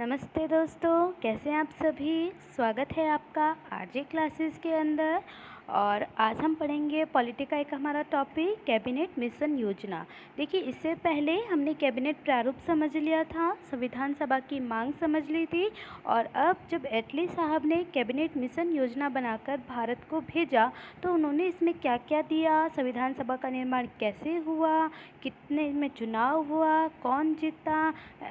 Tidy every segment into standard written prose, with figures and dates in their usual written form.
नमस्ते दोस्तों, कैसे हैं आप सभी। स्वागत है आपका आरजे क्लासेस के अंदर। और आज हम पढ़ेंगे पॉलिटी का एक हमारा टॉपिक कैबिनेट मिशन योजना। देखिए, इससे पहले हमने कैबिनेट प्रारूप समझ लिया था, संविधान सभा की मांग समझ ली थी। और अब जब एटली साहब ने कैबिनेट मिशन योजना बनाकर भारत को भेजा तो उन्होंने इसमें क्या क्या दिया, संविधान सभा का निर्माण कैसे हुआ, कितने में चुनाव हुआ, कौन जीता,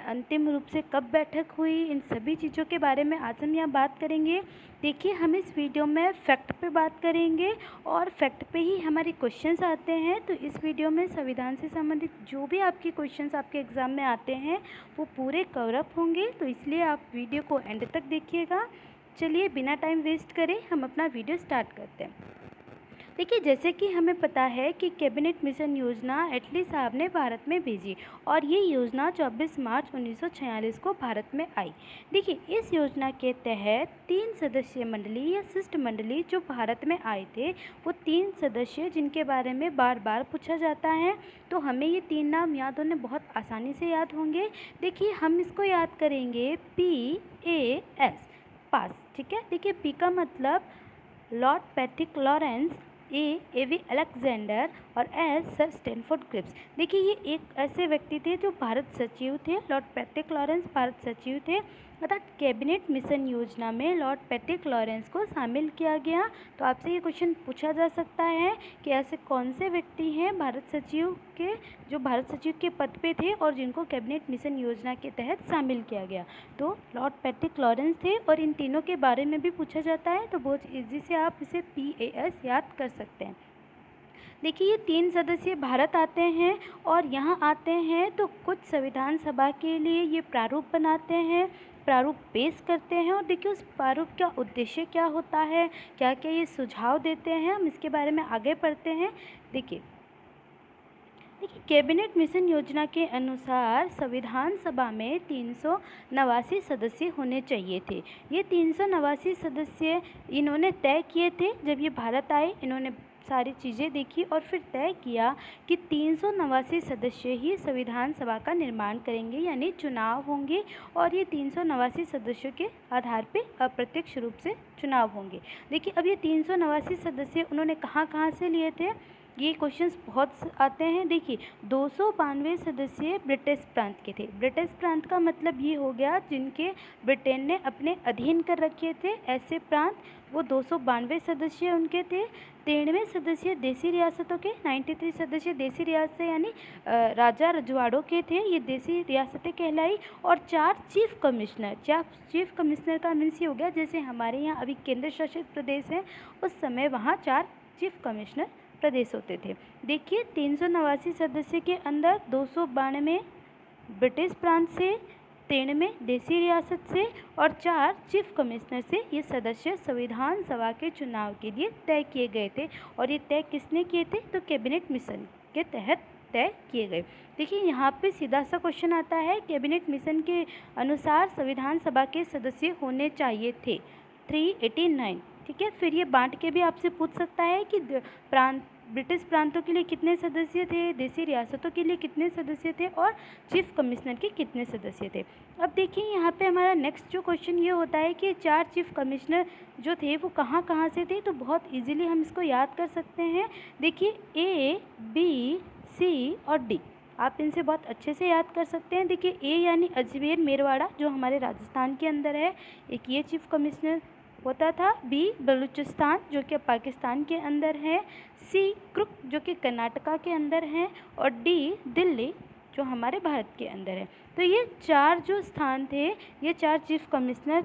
अंतिम रूप से कब बैठक हुई, इन सभी चीज़ों के बारे में आज हम यहाँ बात करेंगे। देखिए, हम इस वीडियो में फैक्ट पे बात करेंगे और फैक्ट पे ही हमारे क्वेश्चंस आते हैं। तो इस वीडियो में संविधान से संबंधित जो भी आपके क्वेश्चंस आपके एग्ज़ाम में आते हैं वो पूरे कवर अप होंगे, तो इसलिए आप वीडियो को एंड तक देखिएगा। चलिए, बिना टाइम वेस्ट करे हम अपना वीडियो स्टार्ट करते हैं। देखिए, जैसे कि हमें पता है कि कैबिनेट मिशन योजना एटली साहब ने भारत में भेजी और ये योजना 24 मार्च 1946 को भारत में आई। देखिए, इस योजना के तहत 3 सदस्यीय मंडली या शिष्टमंडली जो भारत में आए थे, वो 3 सदस्य जिनके बारे में बार बार पूछा जाता है, तो हमें ये 3 नाम याद होने बहुत आसानी से याद होंगे। देखिए, हम इसको याद करेंगे PAS, पास। ठीक है, देखिए, पी का मतलब लॉर्ड पैट्रिक लॉरेंस, एवी अलेक्जेंडर और एस सर स्टैनफोर्ड क्रिप्स। देखिए, ये एक ऐसे व्यक्ति थे जो भारत सचिव थे। लॉर्ड पैट्रिक लॉरेंस भारत सचिव थे, अर्थात कैबिनेट मिशन योजना में लॉर्ड पैट्रिक लॉरेंस को शामिल किया गया। तो आपसे ये क्वेश्चन पूछा जा सकता है कि ऐसे कौन से व्यक्ति हैं भारत सचिव के, जो भारत सचिव के पद पे थे और जिनको कैबिनेट मिशन योजना के तहत शामिल किया गया। तो लॉर्ड पैट्रिक लॉरेंस थे और इन तीनों के बारे में भी पूछा जाता है, तो बहुत ईजी से आप इसे PAS याद कर सकते हैं। देखिए, ये 3 सदस्य भारत आते हैं और यहाँ आते हैं तो कुछ संविधान सभा के लिए ये प्रारूप बनाते हैं, प्रारूप पेश करते हैं। और देखिए, उस प्रारूप का उद्देश्य क्या होता है, क्या क्या ये सुझाव देते हैं, हम इसके बारे में आगे पढ़ते हैं। देखिए, कैबिनेट मिशन योजना के अनुसार संविधान सभा में 389 सदस्य होने चाहिए थे। ये 389 सदस्य इन्होंने तय किए थे। जब ये भारत आए, इन्होंने सारी चीज़ें देखी और फिर तय किया कि 389 सदस्य ही संविधान सभा का निर्माण करेंगे, यानी चुनाव होंगे। और ये 389 सदस्यों के आधार पे अप्रत्यक्ष रूप से चुनाव होंगे। देखिए, अब ये 389 सदस्य उन्होंने कहाँ कहाँ से लिए थे, ये क्वेश्चंस बहुत आते हैं। देखिए, 292 सदस्य ब्रिटिश प्रांत के थे। ब्रिटिश प्रांत का मतलब ये हो गया जिनके ब्रिटेन ने अपने अधीन कर रखे थे, ऐसे प्रांत, वो 292 सदस्य उनके थे। 93 सदस्य देसी रियासतों के, 93 सदस्य देसी रियासतें यानी राजा रजवाड़ों के थे, ये देसी रियासतें कहलाई। और 4 चीफ कमिश्नर, चीफ कमिश्नर का मीन्स ये हो गया जैसे हमारे यहाँ अभी केंद्र शासित प्रदेश हैं, उस समय वहाँ 4 चीफ कमिश्नर प्रदेश होते थे। देखिए, 389 सदस्य के अंदर 292 ब्रिटिश प्रांत से, 93 देसी रियासत से और 4 चीफ कमिश्नर से ये सदस्य संविधान सभा के चुनाव के लिए तय किए गए थे। और ये तय किसने किए थे, तो कैबिनेट मिशन के तहत तय किए गए। देखिए, यहाँ पे सीधा सा क्वेश्चन आता है, कैबिनेट मिशन के अनुसार संविधान सभा के सदस्य होने चाहिए थे 389। ठीक है, फिर ये बांट के भी आपसे पूछ सकता है कि ब्रिटिश प्रांतों के लिए कितने सदस्य थे, देसी रियासतों के लिए कितने सदस्य थे और चीफ कमिश्नर के कितने सदस्य थे। अब देखिए, यहाँ पे हमारा नेक्स्ट जो क्वेश्चन ये होता है कि 4 चीफ कमिश्नर जो थे वो कहाँ कहाँ से थे, तो बहुत इजीली हम इसको याद कर सकते हैं। देखिए, A, B, C और D, आप इनसे बहुत अच्छे से याद कर सकते हैं। देखिए, A यानी अजमेर मेरवाड़ा जो हमारे राजस्थान के अंदर है, एक ये चीफ कमिश्नर होता था। B बलूचिस्तान जो कि पाकिस्तान के अंदर है। C क्रुक जो कि कर्नाटका के अंदर है। और D दिल्ली जो हमारे भारत के अंदर है। तो ये 4 जो स्थान थे, ये 4 चीफ कमिश्नर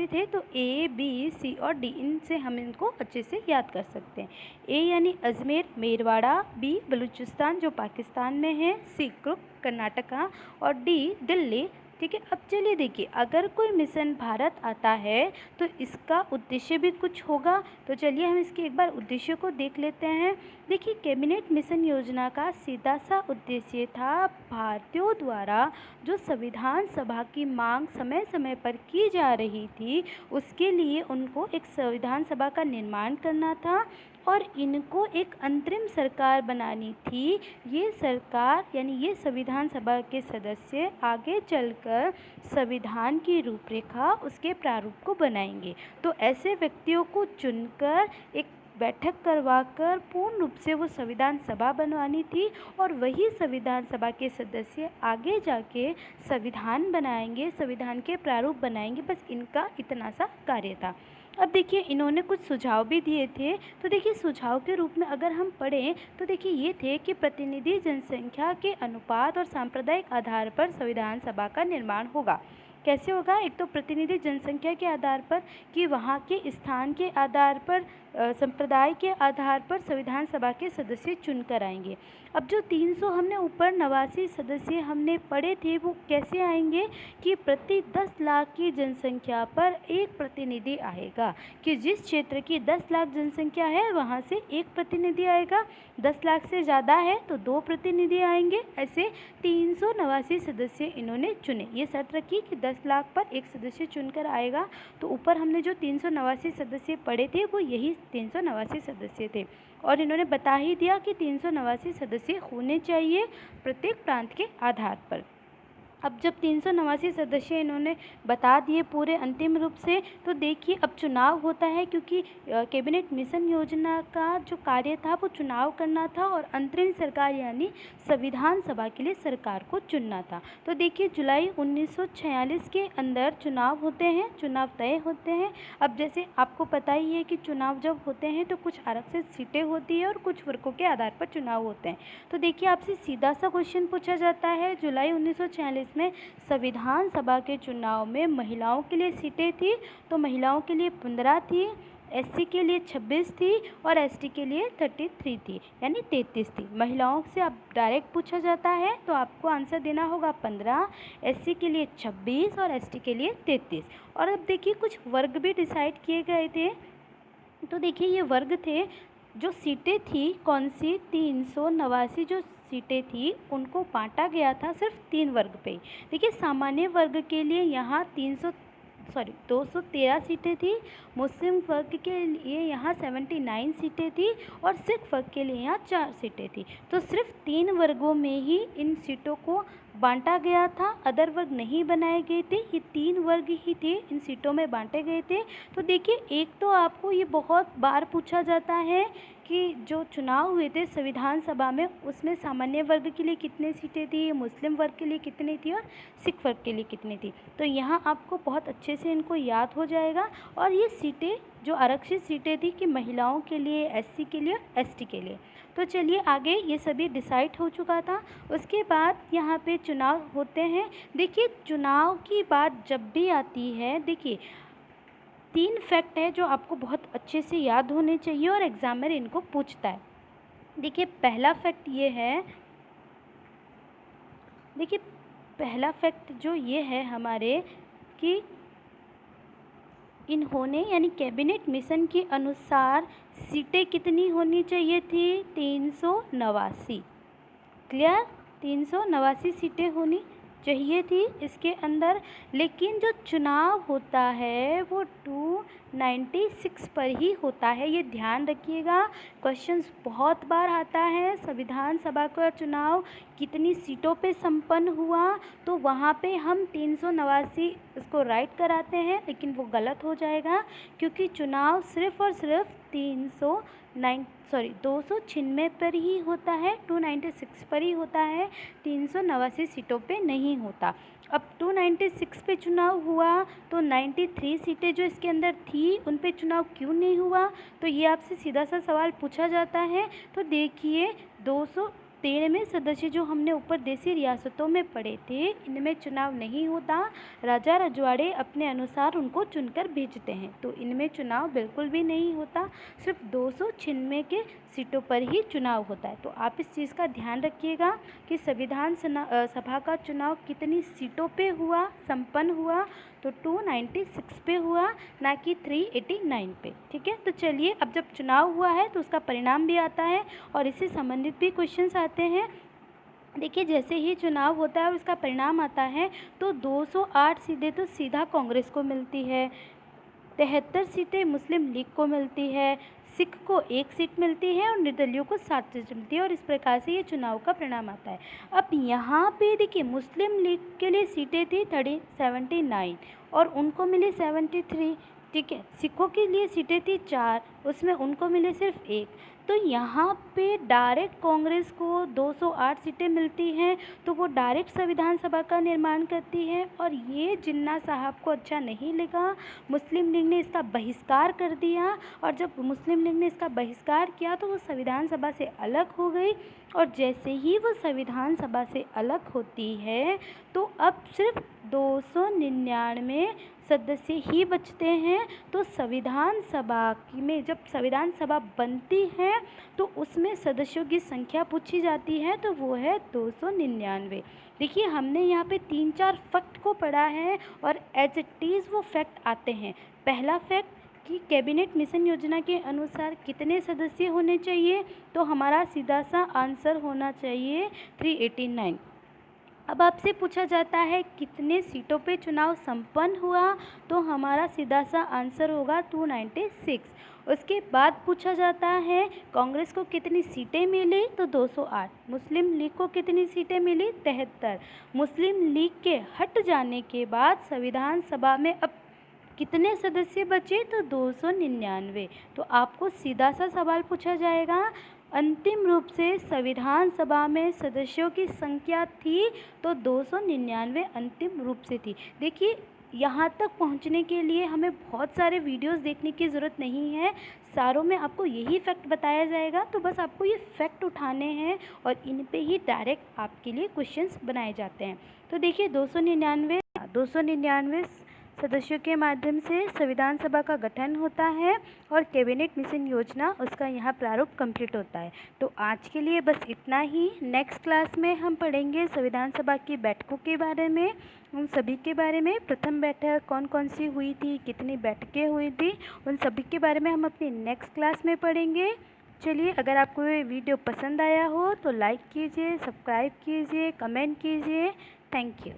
थे, तो A, B, C और D, इनसे हम इनको अच्छे से याद कर सकते हैं। A यानी अजमेर मेरवाड़ा, B बलूचिस्तान जो पाकिस्तान में है, C क्रुक कर्नाटका और D दिल्ली। ठीक है, अब चलिए देखिए, अगर कोई मिशन भारत आता है तो इसका उद्देश्य भी कुछ होगा। तो चलिए हम इसके एक बार उद्देश्य को देख लेते हैं। देखिए, कैबिनेट मिशन योजना का सीधा सा उद्देश्य था भारतीयों द्वारा जो संविधान सभा की मांग समय समय पर की जा रही थी, उसके लिए उनको एक संविधान सभा का निर्माण करना था और इनको एक अंतरिम सरकार बनानी थी। ये सरकार यानी ये संविधान सभा के सदस्य आगे चलकर बैठकर संविधान की रूपरेखा, उसके प्रारूप को बनाएंगे। तो ऐसे व्यक्तियों को चुनकर एक बैठक करवाकर पूर्ण रूप से वो संविधान सभा बनवानी थी और वही संविधान सभा के सदस्य आगे जाके संविधान बनाएंगे, संविधान के प्रारूप बनाएंगे। बस इनका इतना सा कार्य था। अब देखिए इन्होंने कुछ सुझाव भी दिए थे। तो देखिए सुझाव के रूप में अगर हम पढ़ें तो देखिए ये थे कि प्रतिनिधि जनसंख्या के अनुपात और सांप्रदायिक आधार पर संविधान सभा का निर्माण होगा। कैसे होगा? एक तो प्रतिनिधि जनसंख्या के आधार पर कि वहाँ के स्थान के आधार पर, संप्रदाय के आधार पर संविधान सभा के सदस्य चुनकर आएंगे। अब जो 300 हमने ऊपर 89 सदस्य हमने पढ़े थे वो कैसे आएंगे कि प्रति 10 लाख की जनसंख्या पर एक प्रतिनिधि आएगा, कि जिस क्षेत्र की 10 लाख जनसंख्या है वहाँ से एक प्रतिनिधि आएगा, 10 लाख से ज़्यादा है तो 2 प्रतिनिधि आएंगे। ऐसे 389 सदस्य इन्होंने चुने। ये शर्त रखी कि 10 लाख पर एक सदस्य चुनकर आएगा। तो ऊपर हमने जो 389 सदस्य पढ़े थे वो यही 389 सदस्य थे और इन्होंने बता ही दिया कि 389 सदस्य होने चाहिए प्रत्येक प्रांत के आधार पर। अब जब 389 सदस्य इन्होंने बता दिए पूरे अंतिम रूप से, तो देखिए अब चुनाव होता है क्योंकि कैबिनेट मिशन योजना का जो कार्य था वो चुनाव करना था और अंतरिम सरकार यानी संविधान सभा के लिए सरकार को चुनना था। तो देखिए जुलाई 1946 के अंदर चुनाव होते हैं, चुनाव तय होते हैं। अब जैसे आपको पता ही है कि चुनाव जब होते हैं तो कुछ आरक्षित सीटें होती है और कुछ वर्गों के आधार पर चुनाव होते हैं। तो देखिए आपसे सीधा सा क्वेश्चन पूछा जाता है, जुलाई 1946 में संविधान सभा के चुनाव में महिलाओं के लिए सीटें थी तो महिलाओं के लिए 15 थी, एससी के लिए 26 थी और एसटी के लिए 33 थी, यानी 33 थी। महिलाओं से आप डायरेक्ट पूछा जाता है तो आपको आंसर देना होगा 15, एससी के लिए 26 और एसटी के लिए 33। और अब देखिए कुछ वर्ग भी डिसाइड किए गए थे। तो देखिए ये वर्ग थे, जो सीटें थी कौन सी, 389 जो सीटें थी उनको बांटा गया था सिर्फ 3 वर्ग पे। देखिए सामान्य वर्ग के लिए यहाँ 213 सीटें थी, मुस्लिम वर्ग के लिए यहाँ 79 सीटें थी और सिख वर्ग के लिए यहाँ 4 सीटें थी। तो सिर्फ 3 वर्गों में ही इन सीटों को बांटा गया था, अदर वर्ग नहीं बनाए गए थे। ये 3 वर्ग ही थे इन सीटों में बांटे गए थे। तो देखिए एक तो आपको ये बहुत बार पूछा जाता है कि जो चुनाव हुए थे संविधान सभा में उसमें सामान्य वर्ग के लिए कितनी सीटें थी, मुस्लिम वर्ग के लिए कितनी थी और सिख वर्ग के लिए कितनी थी। तो यहाँ आपको बहुत अच्छे से इनको याद हो जाएगा। और ये सीटें जो आरक्षित सीटें थी कि महिलाओं के लिए, एससी के लिए, एसटी के लिए। तो चलिए आगे ये सभी डिसाइड हो चुका था। उसके बाद यहाँ पे चुनाव होते हैं। देखिए चुनाव की बात जब भी आती है, देखिए 3 फैक्ट है जो आपको बहुत अच्छे से याद होने चाहिए और एग्जामिनर इनको पूछता है। देखिए पहला फैक्ट ये है, देखिए पहला फैक्ट जो ये है हमारे कि इन्होंने यानी कैबिनेट मिशन के अनुसार सीटें कितनी होनी चाहिए थी, 389। क्लियर, 389 सीटें होनी चाहिए थी इसके अंदर। लेकिन जो चुनाव होता है वो 296 पर ही होता है, ये ध्यान रखिएगा। क्वेश्चंस बहुत बार आता है, संविधान सभा का चुनाव कितनी सीटों पे संपन्न हुआ, तो वहाँ पे हम 389 इसको राइट कराते हैं, लेकिन वो गलत हो जाएगा क्योंकि चुनाव सिर्फ और सिर्फ 296 पर ही होता है, 296 पर ही होता है, 389 सीटों पे नहीं होता। अब 296 पे चुनाव हुआ तो 93 सीटें जो इसके अंदर थी उन पे चुनाव क्यों नहीं हुआ, तो ये आपसे सीधा सा सवाल पूछा जाता है। तो देखिए 213 सदस्य जो हमने ऊपर देशी रियासतों में पढ़े थे इनमें चुनाव नहीं होता, राजा रजवाड़े अपने अनुसार उनको चुनकर भेजते हैं, तो इनमें चुनाव बिल्कुल भी नहीं होता, सिर्फ 296 के सीटों पर ही चुनाव होता है। तो आप इस चीज़ का ध्यान रखिएगा कि संविधान सभा का चुनाव कितनी सीटों पे हुआ, संपन्न हुआ, तो 296 पे हुआ, ना कि 389 पे। ठीक है, तो चलिए अब जब चुनाव हुआ है तो उसका परिणाम भी आता है और इससे संबंधित भी क्वेश्चंस आते हैं। देखिए जैसे ही चुनाव होता है और उसका परिणाम आता है तो 208 सीटें तो सीधा कांग्रेस को मिलती है, 73 सीटें मुस्लिम लीग को मिलती है, सिख को 1 सीट मिलती है और निर्दलियों को 7 सीट मिलती है और इस प्रकार से ये चुनाव का परिणाम आता है। अब यहाँ पे देखिए मुस्लिम लीग के लिए सीटें थी 79 और उनको मिली 73, ठीक है। सिखों के लिए सीटें थी 4, उसमें उनको मिले सिर्फ 1। तो यहाँ पे डायरेक्ट कांग्रेस को 208 सीटें मिलती हैं, तो वो डायरेक्ट संविधान सभा का निर्माण करती है और ये जिन्ना साहब को अच्छा नहीं लगा। मुस्लिम लीग ने इसका बहिष्कार कर दिया और जब मुस्लिम लीग ने इसका बहिष्कार किया तो वो संविधान सभा से अलग हो गई और जैसे ही वो संविधान सभा से अलग होती है तो अब सिर्फ 299 सदस्य ही बचते हैं। तो संविधान सभा में जब संविधान सभा बनती है तो उसमें सदस्यों की संख्या पूछी जाती है तो वो है 299। देखिए हमने यहाँ पे 3-4 फैक्ट को पढ़ा है और एज इट इज़ वो फैक्ट आते हैं। पहला फैक्ट कि कैबिनेट मिशन योजना के अनुसार कितने सदस्य होने चाहिए, तो हमारा सीधा सा आंसर होना चाहिए 389। अब आपसे पूछा जाता है कितने सीटों पे चुनाव संपन्न हुआ, तो हमारा सीधा सा आंसर होगा 296। उसके बाद पूछा जाता है कांग्रेस को कितनी सीटें मिली, तो 208। मुस्लिम लीग को कितनी सीटें मिली, 73। मुस्लिम लीग के हट जाने के बाद संविधान सभा में अब कितने सदस्य बचे, तो 299। तो आपको सीधा सा सवाल पूछा जाएगा अंतिम रूप से संविधान सभा में सदस्यों की संख्या थी तो 299 अंतिम रूप से थी। देखिए यहाँ तक पहुँचने के लिए हमें बहुत सारे वीडियोस देखने की ज़रूरत नहीं है, सारों में आपको यही फैक्ट बताया जाएगा। तो बस आपको ये फैक्ट उठाने हैं और इन पे ही डायरेक्ट आपके लिए क्वेश्चंस बनाए जाते हैं। तो देखिए 299 सदस्यों के माध्यम से संविधान सभा का गठन होता है और कैबिनेट मिशन योजना उसका यहाँ प्रारूप कंप्लीट होता है। तो आज के लिए बस इतना ही। नेक्स्ट क्लास में हम पढ़ेंगे संविधान सभा की बैठकों के बारे में, उन सभी के बारे में। प्रथम बैठक कौन कौन सी हुई थी, कितनी बैठकें हुई थी, उन सभी के बारे में हम अपनी नेक्स्ट क्लास में पढ़ेंगे। चलिए, अगर आपको ये वीडियो पसंद आया हो तो लाइक कीजिए, सब्सक्राइब कीजिए, कमेंट कीजिए। Thank you.